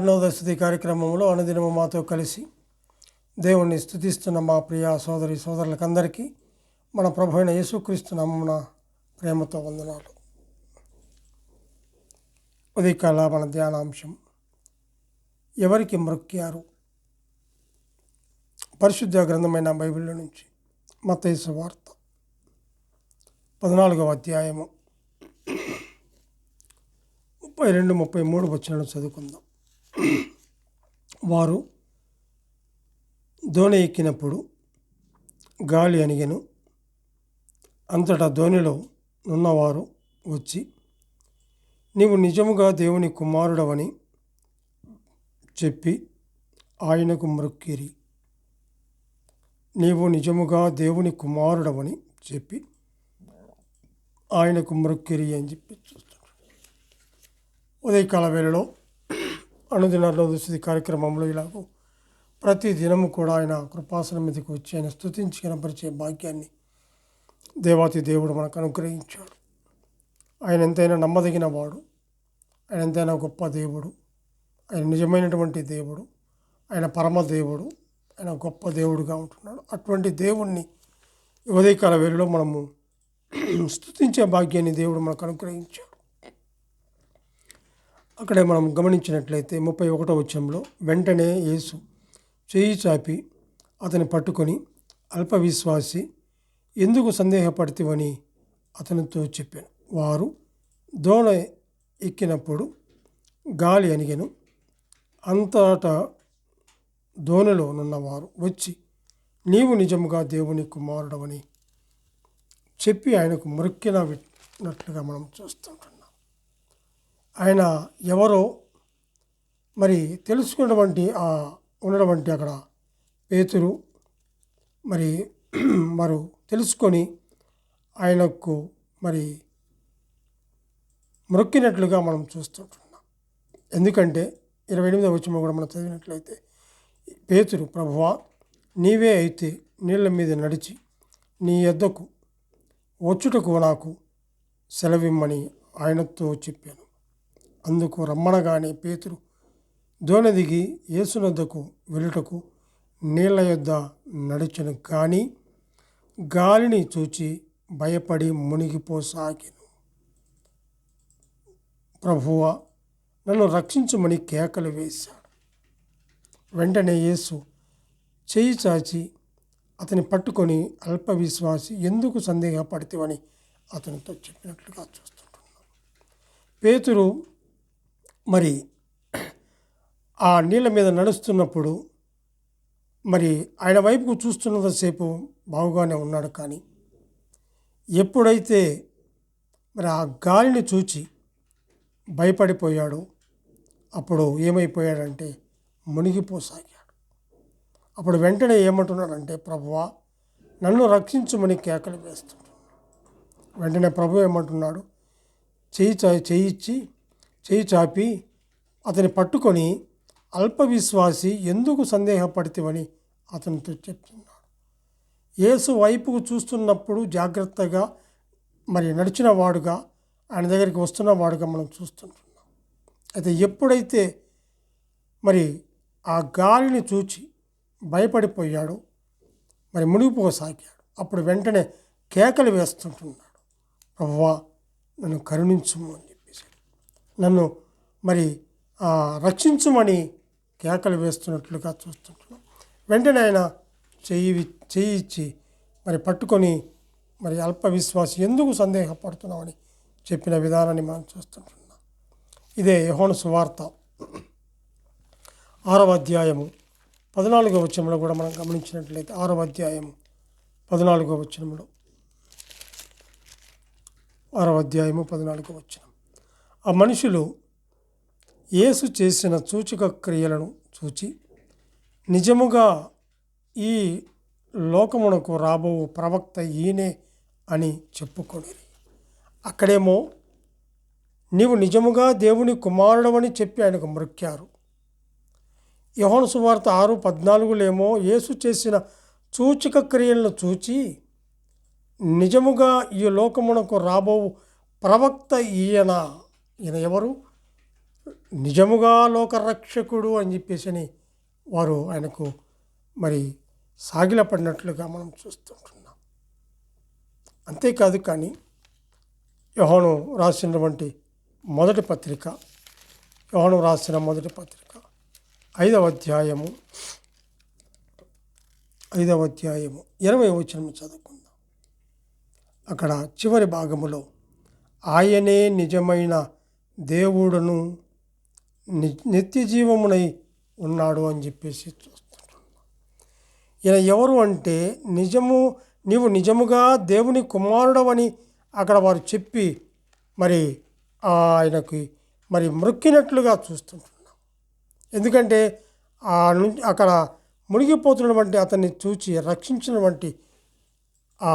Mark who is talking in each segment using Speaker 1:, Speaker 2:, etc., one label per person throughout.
Speaker 1: నవదశతి కార్యక్రమంలో అనుదినము మాతో కలిసి దేవుణ్ణి స్తుతిస్తున్న మా ప్రియ సోదరి సోదరులకందరికీ మన ప్రభు అయిన యేసుక్రీస్తు నామమున ప్రేమతో వందనాలు. ఉదయకాల మన ధ్యానాంశం, ఎవరికి మ్రొక్కారు? పరిశుద్ధ గ్రంథమైన బైబిల్లో నుంచి మత్తయి సువార్త 14వ అధ్యాయము 32-33 వచనాలు చదువుకుందాం. వారు దోణి ఎక్కినప్పుడు గాలి అణిగెను. అంతటా దోణిలో ఉన్నవారు వచ్చి, నీవు నిజముగా దేవుని కుమారుడవని చెప్పి ఆయనకు మ్రొక్కిరి. నీవు నిజముగా దేవుని కుమారుడవని చెప్పి ఆయనకు మ్రొక్కిరి అని చెప్పి చూస్తున్నాడు. ఉదయకాల వేళలో అనుదిన నవదశతి కార్యక్రమంలో ఇలాగూ ప్రతి దినము కూడా ఆయన కృపాసనం మీదకి వచ్చి ఆయన స్తుతించి కనపరిచే భాగ్యాన్ని దేవాతి దేవుడు మనకు అనుగ్రహించాడు. ఆయన ఎంతైనా నమ్మదగిన వాడు, ఆయన ఎంతైనా గొప్ప దేవుడు, ఆయన నిజమైనటువంటి దేవుడు, ఆయన పరమ దేవుడు, ఆయన గొప్ప దేవుడుగా ఉంటున్నాడు. అటువంటి దేవుణ్ణి ఉదయకాల వేళలో మనము స్తుతించే భాగ్యాన్ని దేవుడు మనకు అనుగ్రహించాడు. అక్కడే మనం గమనించినట్లయితే 31వ వచనంలో, వెంటనే యేసు చేయి చాపి అతని పట్టుకొని, అల్పవిశ్వాసి, ఎందుకు సందేహపడితివని అతనితో చెప్పాను. వారు దోణ ఎక్కినప్పుడు గాలి అణిగెను. అంతటా దోణిలో నున్నవారు వచ్చి, నీవు నిజముగా దేవుని కుమారుడవని చెప్పి ఆయనకు మ్రొక్కినట్లుగా మనం చూస్తుంటున్నాం. ఆయన ఎవరో మరి ఉన్నటువంటి అక్కడ పేతురు వారు తెలుసుకొని ఆయనకు మ్రొక్కినట్లుగా మనం చూస్తుంటున్నాం. ఎందుకంటే 28వ వచనం కూడా మనం చదివినట్లయితే, పేతురు, ప్రభువా, నీవే అయితే నీళ్ళ మీద నడిచి నీ యొద్దకు వచ్చుటకు నాకు సెలవిమ్మని ఆయనతో చెప్పాను. అందుకు రమ్మనగానే పేతురు దోణి దిగి యేసునొద్దకు వెళ్ళుటకు నీళ్ల యొద్ద నడిచెను. కానీ గాలిని చూచి భయపడి మునిగిపోసాగాను. ప్రభువా, నన్ను రక్షించమని కేకలు వేశాడు. వెంటనే యేసు చేయి చాచి అతని పట్టుకొని, అల్పవిశ్వాసి, ఎందుకు సందేహపడితివని అతనితో చెప్పినట్లుగా చూస్తుంటున్నాం. పేతురు ఆ నీళ్ళ మీద నడుస్తున్నప్పుడు ఆయన వైపుకు చూస్తున్నంతసేపు బాగుగానే ఉన్నాడు. కానీ ఎప్పుడైతే ఆ గాలిని చూచి భయపడిపోయాడో అప్పుడు ఏమైపోయాడంటే మునిగిపోసాగాడు. అప్పుడు వెంటనే ఏమంటున్నాడంటే, ప్రభువా, నన్ను రక్షించమని కేకలు వేస్తున్నాడు. వెంటనే ప్రభు ఏమంటున్నాడు, చేయి చాపి అతని పట్టుకొని, అల్పవిశ్వాసి, ఎందుకు సందేహపడితివని అతనితో చెప్తున్నాడు. యేసు వైపుకు చూస్తున్నప్పుడు జాగ్రత్తగా నడిచిన వాడుగా, ఆయన దగ్గరికి వస్తున్న వాడుగా మనం చూస్తుంటున్నాం. అయితే ఎప్పుడైతే ఆ గాలిని చూచి భయపడిపోయాడు, మునిగిపోసాగాడు, అప్పుడు వెంటనే కేకలు వేస్తుంటున్నాడు, ప్రభువా, నన్ను కరుణించుము అని చెప్పేసి, నన్ను రక్షించుమని కేకలు వేస్తున్నట్లుగా చూస్తుంటున్నాం. వెంటనే ఆయన చేయి ఇచ్చి పట్టుకొని, అల్పవిశ్వాసి, ఎందుకు సందేహపడుతున్నామని చెప్పిన విధానాన్ని మనం చూస్తుంటున్నాం. ఇదే యోహాను సువార్త 6వ అధ్యాయము 14వ వచనంలో కూడా మనం గమనించినట్లయితే, 6వ అధ్యాయము 14వ వచనంలో, 6వ అధ్యాయము 14వ వచనం, ఆ మనుషులు యేసు చేసిన సూచక క్రియలను చూచి, నిజముగా ఈ లోకమునకు రాబో ప్రవక్త ఈయనే అని చెప్పుకొనిరి. అక్కడేమో నీవు నిజముగా దేవుని కుమారుడవని చెప్పి ఆయనకు మ్రొక్కారు. యోహాను సువార్త 6:14 యేసు చేసిన సూచక క్రియలను చూచి, నిజముగా ఈ లోకమునకు రాబో ప్రవక్త ఈయన ఎవరు? నిజముగా లోకరక్షకుడు అని చెప్పేసి వారు ఆయనకు మరి సాగిలపడినట్లుగా మనం చూస్తుంటున్నాం. అంతేకాదు కానీ యోహాను రాసినటువంటి మొదటి పత్రిక, యోహాను రాసిన మొదటి పత్రిక 5వ అధ్యాయము 20వ వచనం చదువుకుందాం. అక్కడ చివరి భాగములో ఆయనే నిజమైన దేవుడును నిత్య జీవమునై ఉన్నాడు అని చెప్పేసి చూస్తుంటున్నాం. ఈయన ఎవరు అంటే నీవు నిజముగా దేవుని కుమారుడవని అక్కడ వారు చెప్పి మరి ఆయనకి మరి మొక్కినట్లుగా చూస్తుంటున్నాం. ఎందుకంటే అక్కడ మునిగిపోతున్నటువంటి అతన్ని చూచి రక్షించినటువంటి ఆ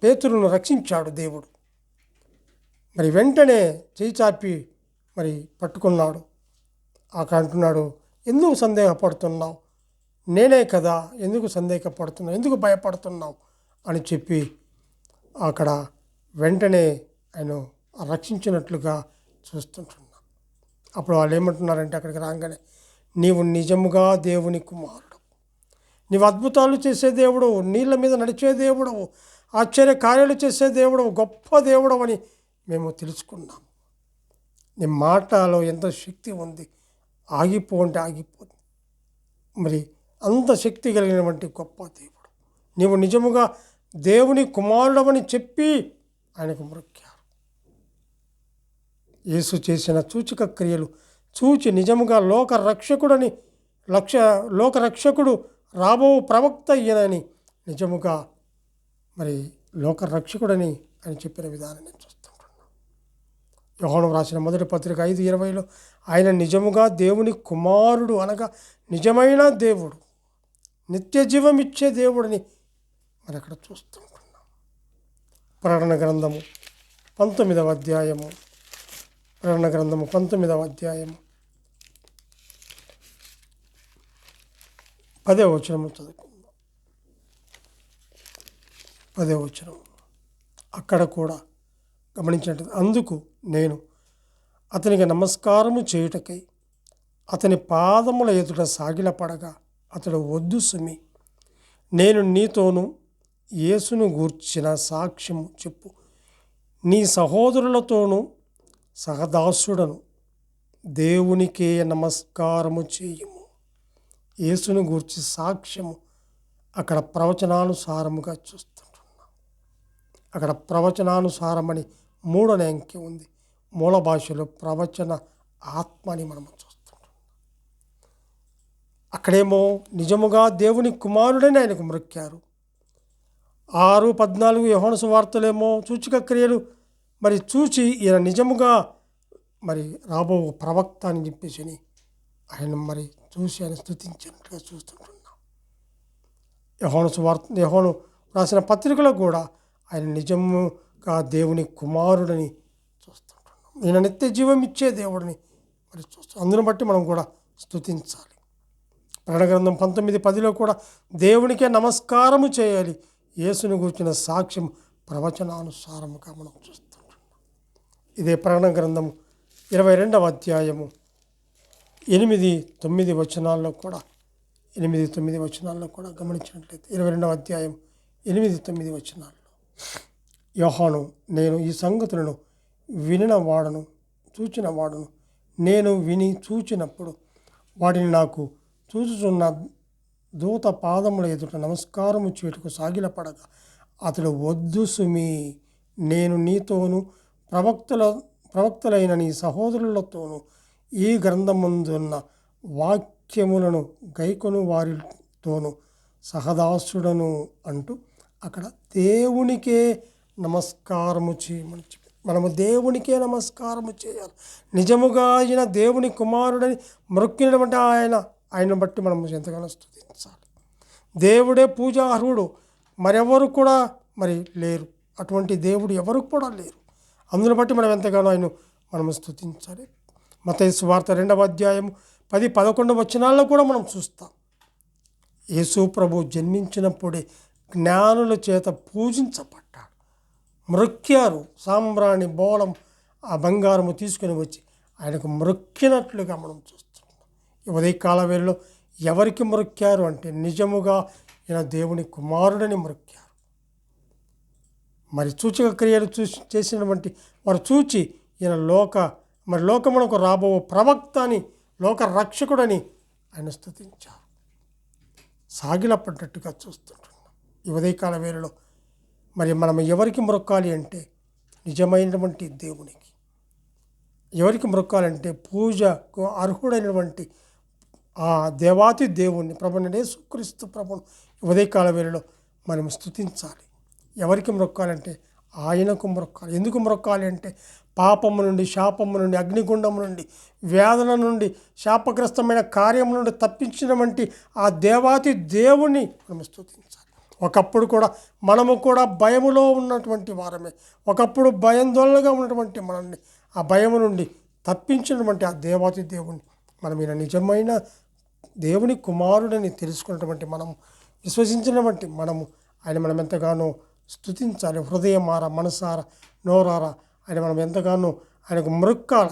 Speaker 1: పేతురును రక్షించాడు దేవుడు. మరి వెంటనే చేయి చాపి మరి పట్టుకున్నాడు. అక్కడ అంటున్నాడు, ఎందుకు సందేహపడుతున్నావు? నేనే కదా, ఎందుకు సందేహపడుతున్నావు, ఎందుకు భయపడుతున్నావు అని చెప్పి అక్కడ వెంటనే ఆయన రక్షించినట్లుగా చూస్తుంటున్నాం. అప్పుడు వాళ్ళు ఏమంటున్నారంటే అక్కడికి రాగానే, నీవు నిజముగా దేవుని కుమారుడు, నీవు అద్భుతాలు చేసే దేవుడు, నీళ్ళ మీద నడిచే దేవుడు, ఆశ్చర్య కార్యాలు చేసే దేవుడు, గొప్ప దేవుడు అని మేము తెలుసుకున్నాం. నీ మాటలో ఎంత శక్తి ఉంది, ఆగిపోంటే ఆగిపోతుంది. మరి అంత శక్తి కలిగినటువంటి గొప్ప దేవుడు, నీవు నిజముగా దేవుని కుమారుడవని చెప్పి ఆయనకు మొక్కారు. యేసు చేసిన సూచక క్రియలు చూచి నిజముగా లోకరక్షకుడు రాబో ప్రవక్త ఈయనని నిజముగా మరి లోకరక్షకుడని అని చెప్పిన విధానం నేను చూస్తుంటున్నాను. యోహాను రాసిన మొదటి పత్రిక 5:20 ఆయన నిజముగా దేవుని కుమారుడు అనగా నిజమైన దేవుడు, నిత్య జీవం ఇచ్చే దేవుడిని మరి అక్కడ చూస్తుంటున్నాం. ప్రకటన గ్రంథము 19వ అధ్యాయము 10వ వచనము చదువుకుందాం. 10వ వచనం అక్కడ కూడా గమనించినట్టు, అందుకు నేను అతనికి నమస్కారము చేయుటకై అతని పాదముల ఎదుట సాగిలపడగా అతడు, వద్దు సుమి, నేను నీతోనూ యేసును గూర్చిన సాక్ష్యము చెప్పు, నీ సహోదరులతోనూ సహదాసుడను, దేవునికే నమస్కారము చేయుము. యేసును గూర్చి సాక్ష్యము అక్కడ ప్రవచనానుసారముగా చూస్తుంటున్నాం. అక్కడ ప్రవచనానుసారమని 3వ అంకె ఉంది. మూల భాషలో ప్రవచన ఆత్మ అని మనము చూస్తుంటాం. అక్కడేమో నిజముగా దేవుని కుమారుడని ఆయనకు మొక్కారు. 6:14 యోహాను సువార్తలేమో సూచక క్రియలు మరి చూచి ఈయన నిజముగా మరి రాబో ప్రవక్త అని చెప్పేసి ఆయన మరి చూసి ఆయన స్తుతించినట్టుగా చూస్తుంటున్నాం. యోహాను రాసిన పత్రికలో కూడా ఆయన నిజముగా దేవుని కుమారుడని చూస్తుంటున్నాం. ఈయన నిత్య జీవం ఇచ్చే దేవుడిని మరి చూస్తాం. అందును బట్టి మనం కూడా స్తుతించాలి. ప్రకటన గ్రంథం 19:10 కూడా దేవునికే నమస్కారము చేయాలి. యేసును గూర్చిన సాక్ష్యం ప్రవచనానుసారముగా మనం చూస్తాం. ఇదే ప్రకటన గ్రంథం 22వ అధ్యాయము 8-9 వచనాల్లో కూడా 8-9 వచనాల్లో కూడా గమనించినట్లయితే 22వ అధ్యాయం 8-9 వచనాల్లో యోహాను, నేను ఈ సంగతులను వినినవాడను, చూచినవాడను. నేను విని చూచినప్పుడు వాటిని నాకు చూచుచున్న దూత పాదముల ఎదుట నమస్కారము చేటుకు సాగిలపడగా అతడు, వద్దు సుమి, నేను నీతోనూ ప్రవక్తలైన నీ సహోదరులతోనూ ఈ గ్రంథమందున్న వాక్యములను గైకొను వారితోనూ సహదాసుడను అంటూ అక్కడ దేవునికే నమస్కారము చేయమని చెప్పి, మనము దేవునికే నమస్కారము చేయాలి. నిజముగా ఆయన దేవుని కుమారుడని మొక్కినటువంటి ఆయన బట్టి మనము ఎంతగానో స్తుతించాలి. దేవుడే పూజార్హుడు, మరెవరు కూడా మరి లేరు. అటువంటి దేవుడు ఎవరు కూడా లేరు. అందును బట్టి మనం ఎంతగానో మనము స్తుతించాలి. మత్తయి సువార్త 2వ అధ్యాయం 10-11 వచనాల్లో కూడా మనం చూస్తాం. యేసు ప్రభు జన్మించినప్పుడే జ్ఞానుల చేత పూజించబడ్డాడు. మొక్కారు. సాంబ్రాణి బోళం ఆ బంగారము తీసుకుని వచ్చి ఆయనకు మొక్కినట్లుగా మనం చూస్తున్నాం. ఈ ఉదయకాల వేళలో ఎవరికి మొక్కారు అంటే నిజముగా ఈయన దేవుని కుమారుడని మొక్కారు. మరి సూచక క్రియలు చేసినటువంటి వారు చూచి ఈయన లోకమునకు రాబో ప్రవక్త అని, లోక రక్షకుడని ఆయన స్తుతించారు. సాగిలపడ్డట్టుగా చూస్తుంటున్నాం ఈ ఉదయకాల వేళలో. మరి మనం ఎవరికి మొక్కాలి అంటే నిజమైనటువంటి దేవునికి. ఎవరికి మొక్కాలంటే పూజకు అర్హుడైనటువంటి ఆ దేవాతి దేవుణ్ణి, ప్రభుని యేసుక్రీస్తు ప్రభును ఉదయకాల వేళలో మనం స్తుతించాలి. ఎవరికి మొక్కాలంటే ఆయనకు మొక్కాలి. ఎందుకు మొక్కాలి అంటే పాపము నుండి, శాపము నుండి, అగ్నిగుండము నుండి, వేదన నుండి, శాపగ్రస్తమైన కార్యం నుండి తప్పించినటువంటి ఆ దేవాతి దేవుణ్ణి మనం స్తుతించాలి. ఒకప్పుడు కూడా మనము కూడా భయములో ఉన్నటువంటి వారమే. ఒకప్పుడు భయాందోళనగా ఉన్నటువంటి మనల్ని ఆ భయము నుండి తప్పించినటువంటి ఆ దేవాతి దేవుణ్ణి మనం ఈయన నిజమైన దేవుని కుమారుడని తెలుసుకున్నటువంటి మనము, విశ్వసించినటువంటి మనము ఆయన మనం ఎంతగానో స్తుతించాలి. హృదయమార, మనసార, నోరార ఆయన మనం ఎంతగానో ఆయనకు మొక్కాల,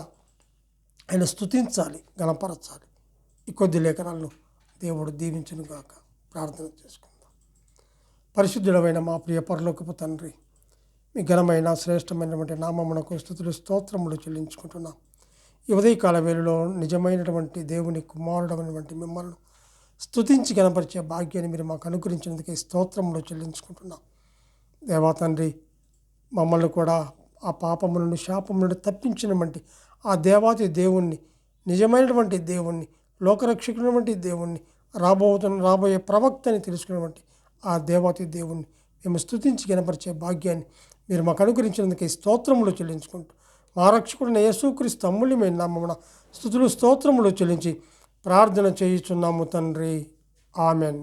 Speaker 1: ఆయన స్తుతించాలి, గణపరచాలి. ఈ కొద్ది లేఖనాలను దేవుడు దీవించును గాక. ప్రార్థన చేసుకుందాం. పరిశుద్ధుడమైన మా ప్రియ పరలోకపు తండ్రి, మీ ఘనమైన శ్రేష్టమైనటువంటి నామమునకు స్తుతులు స్తోత్రములు చెల్లించుకుంటున్నాం. ఈ ఉదయకాల వేళలో నిజమైనటువంటి దేవుని కుమారుడమైనటువంటి మిమ్మల్ని స్తుతించి గణపరిచే భాగ్యాన్ని మీరు మాకు అనుగ్రహించినందుకే స్తోత్రములు చెల్లించుకుంటున్నాం. దేవా తండ్రి, మమ్మల్ని కూడా ఆ పాపము నుండి, శాపము నుండి తప్పించినటువంటి ఆ దేవాతి దేవుణ్ణి, నిజమైనటువంటి దేవుణ్ణి, లోకరక్షకునటువంటి దేవుణ్ణి, రాబోయే ప్రవక్తని తెలుసుకున్నటువంటి ఆ దేవాతి దేవుణ్ణి మేము స్తుతించి గణపరిచే భాగ్యాన్ని మీరు మాకు అనుగ్రహించినందుకే స్తోత్రములు చెల్లించుకుంటూ మా రక్షకుడైన యేసుక్రీస్తు అమూల్యమైన నామమున స్తుతులు స్తోత్రములు చెల్లించి ప్రార్థన చేయుచున్నాము తండ్రి. ఆమెన్.